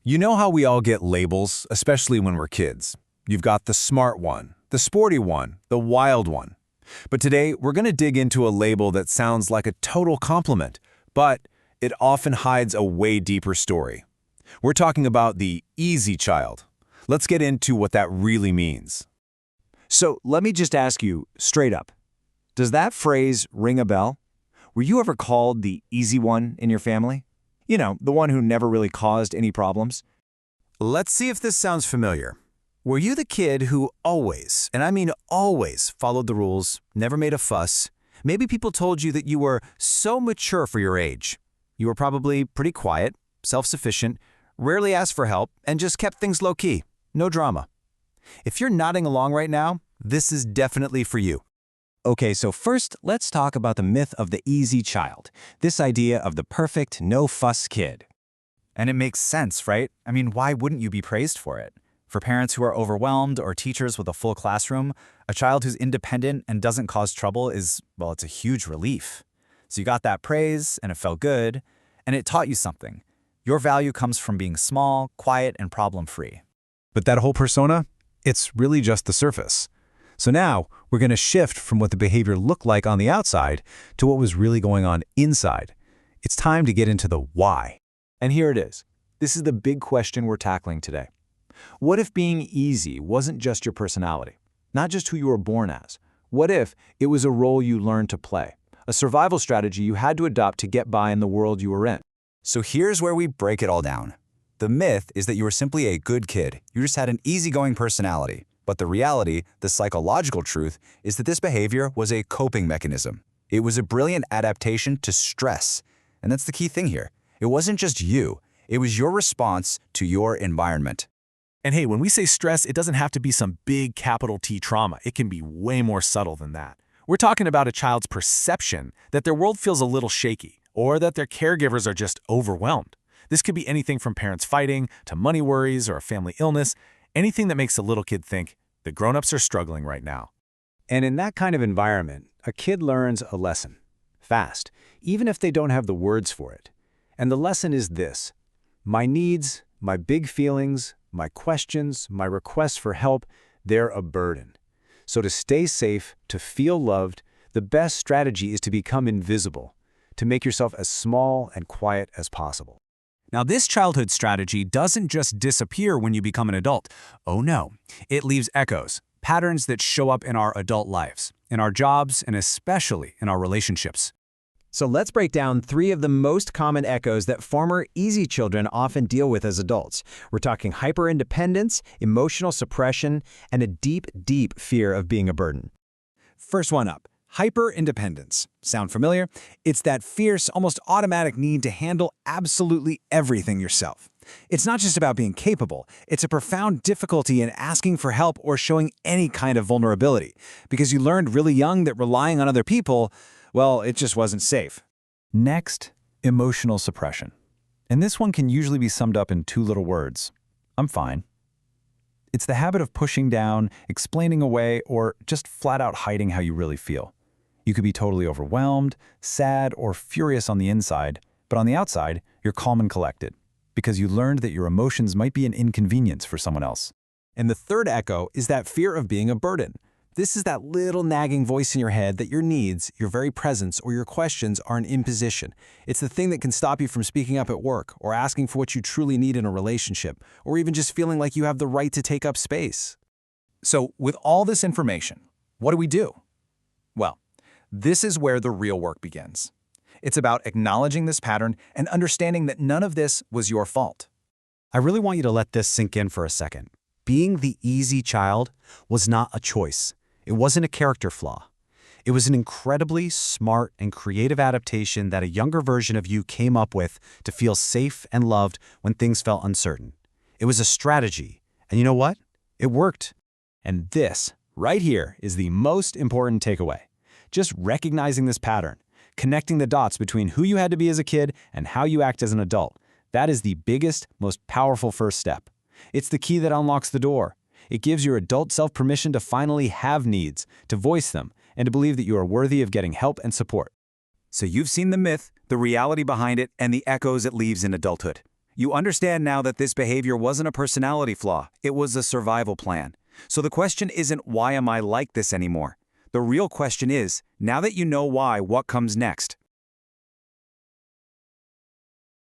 You know how we all get labels, especially when we're kids. You've got the smart one, the sporty one, the wild one. But today, we're going to dig into a label that sounds like a total compliment, but it often hides a way deeper story. We're talking about the easy child. Let's get into what that really means. So let me just ask you straight up. Does that phrase ring a bell? Were you ever called the easy one in your family? You know, the one who never really caused any problems? Let's see if this sounds familiar. Were you the kid who always, and I mean always, followed the rules, never made a fuss? Maybe people told you that you were so mature for your age. You were probably pretty quiet, self-sufficient, rarely asked for help, and just kept things low-key, no drama. If you're nodding along right now, this is definitely for you. Okay, so first, let's talk about the myth of the easy child, this idea of the perfect, no-fuss kid. And it makes sense, right? I mean, why wouldn't you be praised for it? For parents who are overwhelmed or teachers with a full classroom, a child who's independent and doesn't cause trouble is, well, it's a huge relief. So you got that praise, and it felt good, and it taught you something. Your value comes from being small, quiet, and problem-free. But that whole persona, it's really just the surface. So now, we're going to shift from what the behavior looked like on the outside to what was really going on inside. It's time to get into the why. And here it is. This is the big question we're tackling today. What if being easy wasn't just your personality, not just who you were born as? What if it was a role you learned to play, a survival strategy you had to adopt to get by in the world you were in? So here's where we break it all down. The myth is that you were simply a good kid. You just had an easygoing personality. But the reality, the psychological truth, is that this behavior was a coping mechanism. It was a brilliant adaptation to stress. And that's the key thing here. It wasn't just you. It was your response to your environment. And hey, when we say stress, it doesn't have to be some big capital T trauma. It can be way more subtle than that. We're talking about a child's perception that their world feels a little shaky, or that their caregivers are just overwhelmed. This could be anything from parents fighting to money worries or a family illness, anything that makes a little kid think the grown-ups are struggling right now. And in that kind of environment, a kid learns a lesson, fast, even if they don't have the words for it. And the lesson is this: my needs, my big feelings, my questions, my requests for help, they're a burden. So to stay safe, to feel loved, the best strategy is to become invisible, to make yourself as small and quiet as possible. Now, this childhood strategy doesn't just disappear when you become an adult. Oh no, it leaves echoes, patterns that show up in our adult lives, in our jobs, and especially in our relationships. So let's break down 3 of the most common echoes that former easy children often deal with as adults. We're talking hyperindependence, emotional suppression, and a deep, deep fear of being a burden. First one up. Hyper-independence. Sound familiar? It's that fierce, almost automatic need to handle absolutely everything yourself. It's not just about being capable. It's a profound difficulty in asking for help or showing any kind of vulnerability, because you learned really young that relying on other people, well, it just wasn't safe. Next, emotional suppression. And this one can usually be summed up in 2 little words. I'm fine. It's the habit of pushing down, explaining away, or just flat out hiding how you really feel. You could be totally overwhelmed, sad, or furious on the inside, but on the outside, you're calm and collected, because you learned that your emotions might be an inconvenience for someone else. And the third echo is that fear of being a burden. This is that little nagging voice in your head that your needs, your very presence, or your questions are an imposition. It's the thing that can stop you from speaking up at work, or asking for what you truly need in a relationship, or even just feeling like you have the right to take up space. So with all this information, what do we do? Well, this is where the real work begins. It's about acknowledging this pattern and understanding that none of this was your fault. I really want you to let this sink in for a second. Being the easy child was not a choice. It wasn't a character flaw. It was an incredibly smart and creative adaptation that a younger version of you came up with to feel safe and loved when things felt uncertain. It was a strategy. And you know what? It worked. And this, right here, is the most important takeaway. Just recognizing this pattern, connecting the dots between who you had to be as a kid and how you act as an adult, that is the biggest, most powerful first step. It's the key that unlocks the door. It gives your adult self permission to finally have needs, to voice them, and to believe that you are worthy of getting help and support. So you've seen the myth, the reality behind it, and the echoes it leaves in adulthood. You understand now that this behavior wasn't a personality flaw, it was a survival plan. So the question isn't, why am I like this anymore? The real question is, now that you know why, what comes next?